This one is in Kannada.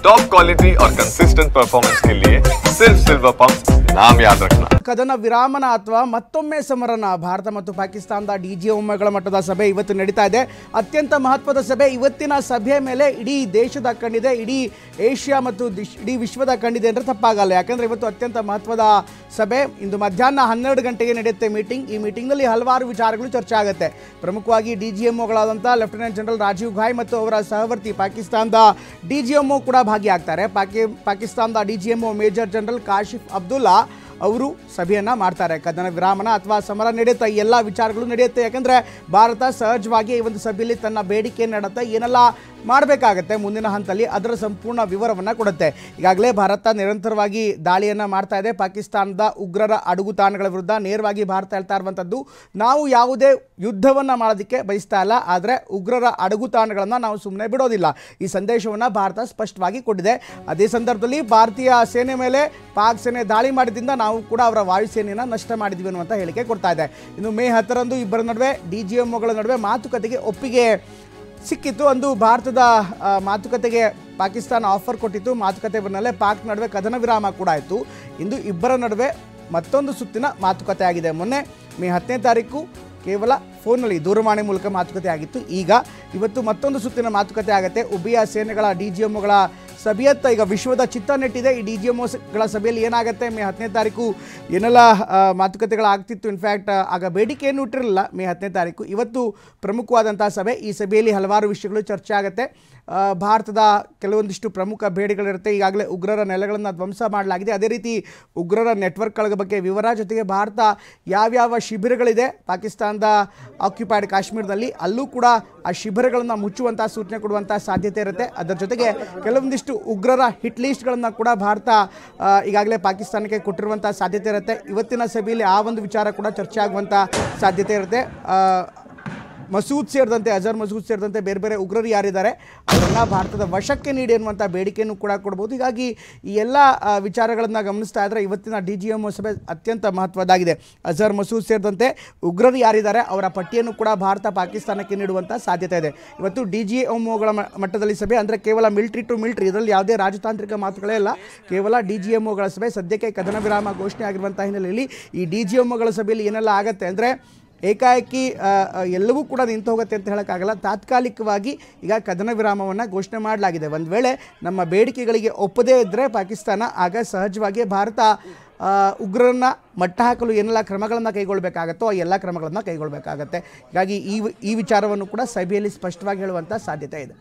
टॉप क्वालिटी और कंसिस्टेंट परफॉर्मेंस के लिए सिर्फ सिल्वर पंप नाम याद रखना। ಕದನ ವಿರಾಮನ ಅಥವಾ ಮತ್ತೊಮ್ಮೆ ಸಮರನ ಭಾರತ ಮತ್ತು ಪಾಕಿಸ್ತಾನದ ಡಿಜಿಎಂಒಗಳ ಮಟ್ಟದ ಸಭೆ ಇವತ್ತು ನಡೀತಾ ಇದೆ. ಅತ್ಯಂತ ಮಹತ್ವದ ಸಭೆ. ಇವತ್ತಿನ ಸಭೆಯ ಮೇಲೆ ಇಡೀ ದೇಶದ ಕಣ್ಣಿದೆ, ಇಡೀ ಏಷ್ಯಾ ಮತ್ತು ಇಡೀ ವಿಶ್ವದ ಕಣ್ಣಿದೆ ಅಂದರೆ ತಪ್ಪಾಗಲ್ಲ. ಯಾಕಂದರೆ ಇವತ್ತು ಅತ್ಯಂತ ಮಹತ್ವದ ಸಭೆ. ಇಂದು ಮಧ್ಯಾಹ್ನ 12 ಗಂಟೆಗೆ ನಡೆಯುತ್ತೆ ಮೀಟಿಂಗ್. ಈ ಮೀಟಿಂಗ್ನಲ್ಲಿ ಹಲವಾರು ವಿಚಾರಗಳು ಚರ್ಚೆ ಆಗುತ್ತೆ. ಪ್ರಮುಖವಾಗಿ ಡಿಜಿಎಂಒಗಳಾದಂಥ ಲೆಫ್ಟಿನೆಂಟ್ ಜನರಲ್ ರಾಜೀವ್ ಘಾಯ್ ಮತ್ತು ಅವರ ಸಹವರ್ತಿ ಪಾಕಿಸ್ತಾನದ ಡಿಜಿಎಂಒ ಕೂಡ ಭಾಗಿಯಾಗ್ತಾರೆ. ಪಾಕಿಸ್ತಾನದ DGMO major general Kashif Abdullah ಅವರು ಸಭೆಯನ್ನು ಮಾಡ್ತಾರೆ. ಕದನ ವಿರಾಮನ ಅಥವಾ ಸಮರ ನಡೆಯುತ್ತೆ, ಈ ಎಲ್ಲ ವಿಚಾರಗಳು ನಡೆಯುತ್ತೆ. ಯಾಕಂದರೆ ಭಾರತ ಸಹಜವಾಗಿ ಈ ಒಂದು ಸಭೆಯಲ್ಲಿ ತನ್ನ ಬೇಡಿಕೆ ನಡೆಯುತ್ತೆ, ಏನೆಲ್ಲ ಮಾಡಬೇಕಾಗತ್ತೆ ಮುಂದಿನ ಹಂತದಲ್ಲಿ ಅದರ ಸಂಪೂರ್ಣ ವಿವರವನ್ನು ಕೊಡುತ್ತೆ. ಈಗಾಗಲೇ ಭಾರತ ನಿರಂತರವಾಗಿ ದಾಳಿಯನ್ನು ಮಾಡ್ತಾ ಇದೆ. ಪಾಕಿಸ್ತಾನದ ಉಗ್ರರ ಅಡಗುತಾಣಗಳ ವಿರುದ್ಧ ನೇರವಾಗಿ ಭಾರತ ಹೇಳ್ತಾ ಇರುವಂಥದ್ದು, ನಾವು ಯಾವುದೇ ಯುದ್ಧವನ್ನು ಮಾಡೋದಕ್ಕೆ ಬಯಸ್ತಾ ಇಲ್ಲ, ಆದರೆ ಉಗ್ರರ ಅಡಗುತಾಣಗಳನ್ನು ನಾವು ಸುಮ್ಮನೆ ಬಿಡೋದಿಲ್ಲ. ಈ ಸಂದೇಶವನ್ನು ಭಾರತ ಸ್ಪಷ್ಟವಾಗಿ ಕೊಟ್ಟಿದೆ. ಅದೇ ಸಂದರ್ಭದಲ್ಲಿ ಭಾರತೀಯ ಸೇನೆ ಮೇಲೆ ಪಾಕ್ ಸೇನೆ ದಾಳಿ ಮಾಡಿದ್ರಿಂದ ನಾವು ಕೂಡ ಅವರ ವಾಯುಸೇನೆಯನ್ನು ನಷ್ಟ ಮಾಡಿದ್ವಿ ಅನ್ನುವಂಥ ಹೇಳಿಕೆ ಕೊಡ್ತಾ ಇದೆ. ಇನ್ನು ಮೇ 10ರಂದು ಇಬ್ಬರ ನಡುವೆ ಡಿಜಿಎಂಒಗಳ ನಡುವೆ ಮಾತುಕತೆಗೆ ಒಪ್ಪಿಗೆ ಸಿಕ್ಕಿತ್ತು. ಅಂದು ಭಾರತದ ಮಾತುಕತೆಗೆ ಪಾಕಿಸ್ತಾನ ಆಫರ್ ಕೊಟ್ಟಿತ್ತು. ಮಾತುಕತೆ ಬೆನ್ನಲ್ಲೇ ಪಾಕ್ ನಡುವೆ ಕದನ ವಿರಾಮ ಕೂಡ ಆಯಿತು. ಇಂದು ಇಬ್ಬರ ನಡುವೆ ಮತ್ತೊಂದು ಸುತ್ತಿನ ಮಾತುಕತೆ ಆಗಿದೆ. ಮೊನ್ನೆ ಮೇ 10ನೇ ತಾರೀಕು ಕೇವಲ ಫೋನ್ನಲ್ಲಿ ದೂರವಾಣಿ ಮೂಲಕ ಮಾತುಕತೆ ಆಗಿತ್ತು. ಇವತ್ತು ಮತ್ತೊಂದು ಸುತ್ತಿನ ಮಾತುಕತೆ ಆಗುತ್ತೆ. ಉಭಯ ಸೇನೆಗಳ ಡಿಜಿಎಂಒಗಳ ಸಭೆಯತ್ತ ಈಗ ವಿಶ್ವದ ಚಿತ್ತ ನೆಟ್ಟಿದೆ. ಈ ಡಿಜಿಎಂಒಗಳ ಸಭೆಯಲ್ಲಿ ಏನಾಗುತ್ತೆ, ಮೇ 10ನೇ ತಾರೀಕು ಏನೆಲ್ಲ ಮಾತುಕತೆಗಳಾಗ್ತಿತ್ತು. ಇನ್ಫ್ಯಾಕ್ಟ್ ಆಗ ಬೇಡಿಕೆಯನ್ನು ಇಟ್ಟಿರಲಿಲ್ಲ ಮೇ 10ನೇ ತಾರೀಕು. ಇವತ್ತು ಪ್ರಮುಖವಾದಂಥ ಸಭೆ. ಈ ಸಭೆಯಲ್ಲಿ ಹಲವಾರು ವಿಷಯಗಳು ಚರ್ಚೆ ಆಗುತ್ತೆ. ಭಾರತದ ಕೆಲವೊಂದಿಷ್ಟು ಪ್ರಮುಖ ಬೇಡಿಕೆಗಳಿರುತ್ತೆ. ಈಗಾಗಲೇ ಉಗ್ರರ ನೆಲೆಗಳನ್ನು ಧ್ವಂಸ ಮಾಡಲಾಗಿದೆ. ಅದೇ ರೀತಿ ಉಗ್ರರ ನೆಟ್ವರ್ಕ್ಗಳ ಬಗ್ಗೆ ವಿವರ, ಜೊತೆಗೆ ಭಾರತ ಯಾವ್ಯಾವ ಶಿಬಿರಗಳಿದೆ ಪಾಕಿಸ್ತಾನದ ಆಕ್ಯುಪೈಡ್ ಕಾಶ್ಮೀರದಲ್ಲಿ, ಅಲ್ಲೂ ಕೂಡ ಆ ಶಿಬಿರಗಳನ್ನು ಮುಚ್ಚುವಂಥ ಸೂಚನೆ ಕೊಡುವಂಥ ಸಾಧ್ಯತೆ ಇರುತ್ತೆ. ಅದರ ಜೊತೆಗೆ ಕೆಲವೊಂದಿಷ್ಟು ಉಗ್ರರ ಹಿಟ್ ಲಿಸ್ಟ್ಗಳನ್ನು ಕೂಡ ಭಾರತ ಈಗಾಗಲೇ ಪಾಕಿಸ್ತಾನಕ್ಕೆ ಕೊಟ್ಟಿರುವಂಥ ಸಾಧ್ಯತೆ ಇರುತ್ತೆ. ಇವತ್ತಿನ ಸಭೆಯಲ್ಲಿ ಆ ಒಂದು ವಿಚಾರ ಕೂಡ ಚರ್ಚೆ ಆಗುವಂಥ ಸಾಧ್ಯತೆ ಇರುತ್ತೆ. ಮಸೂದ್ ಸೇರಿದಂತೆ ಅಜರ್ ಮಸೂದ್ ಸೇರಿದಂತೆ ಬೇರೆ ಬೇರೆ ಉಗ್ರರು ಯಾರಿದ್ದಾರೆ ಅವರನ್ನು ಭಾರತದ ವಶಕ್ಕೆ ನೀಡಿ ಅನ್ನುವಂಥ ಬೇಡಿಕೆಯನ್ನು ಕೂಡ ಕೊಡ್ಬೋದು. ಹೀಗಾಗಿ ಈ ಎಲ್ಲ ವಿಚಾರಗಳನ್ನು ಗಮನಿಸ್ತಾ ಇದ್ದರೆ ಇವತ್ತಿನ ಡಿಜಿಎಂಒ ಸಭೆ ಅತ್ಯಂತ ಮಹತ್ವದ್ದಾಗಿದೆ. ಅಜರ್ ಮಸೂದ್ ಸೇರಿದಂತೆ ಉಗ್ರರು ಯಾರಿದ್ದಾರೆ ಅವರ ಪಟ್ಟಿಯನ್ನು ಕೂಡ ಭಾರತ ಪಾಕಿಸ್ತಾನಕ್ಕೆ ನೀಡುವಂಥ ಸಾಧ್ಯತೆ ಇದೆ. ಇವತ್ತು ಡಿಜಿಎಂಒಗಳ ಮಟ್ಟದಲ್ಲಿ ಸಭೆ, ಅಂದರೆ ಕೇವಲ ಮಿಲಿಟ್ರಿ ಟು ಮಿಲಿಟ್ರಿ, ಇದರಲ್ಲಿ ಯಾವುದೇ ರಾಜತಾಂತ್ರಿಕ ಮಾತುಗಳೇ ಇಲ್ಲ, ಕೇವಲ ಡಿಜಿಎಂಒಗಳ ಸಭೆ. ಸದ್ಯಕ್ಕೆ ಕದನ ವಿರಾಮ ಘೋಷಣೆ ಆಗಿರುವಂಥ ಹಿನ್ನೆಲೆಯಲ್ಲಿ ಈ ಡಿಜಿಎಂಒಗಳ ಸಭೆಯಲ್ಲಿ ಏನೆಲ್ಲ ಆಗುತ್ತೆ ಅಂದರೆ ಏಕಾಏಕಿ ಎಲ್ಲವೂ ಕೂಡ ನಿಂತು ಹೋಗುತ್ತೆ ಅಂತ ಹೇಳೋಕ್ಕಾಗಲ್ಲ. ತಾತ್ಕಾಲಿಕವಾಗಿ ಈಗ ಕದನ ವಿರಾಮವನ್ನು ಘೋಷಣೆ ಮಾಡಲಾಗಿದೆ. ಒಂದು ವೇಳೆ ನಮ್ಮ ಬೇಡಿಕೆಗಳಿಗೆ ಒಪ್ಪದೇ ಇದ್ದರೆ ಪಾಕಿಸ್ತಾನ, ಆಗ ಸಹಜವಾಗಿ ಭಾರತ ಉಗ್ರರನ್ನು ಮಟ್ಟ ಹಾಕಲು ಏನೆಲ್ಲ ಕ್ರಮಗಳನ್ನು ಕೈಗೊಳ್ಳಬೇಕಾಗತ್ತೋ ಆ ಎಲ್ಲ ಕ್ರಮಗಳನ್ನು ಕೈಗೊಳ್ಳಬೇಕಾಗತ್ತೆ. ಹೀಗಾಗಿ ಈ ವಿಚಾರವನ್ನು ಕೂಡ ಸಭೆಯಲ್ಲಿ ಸ್ಪಷ್ಟವಾಗಿ ಹೇಳುವಂಥ ಸಾಧ್ಯತೆ ಇದೆ.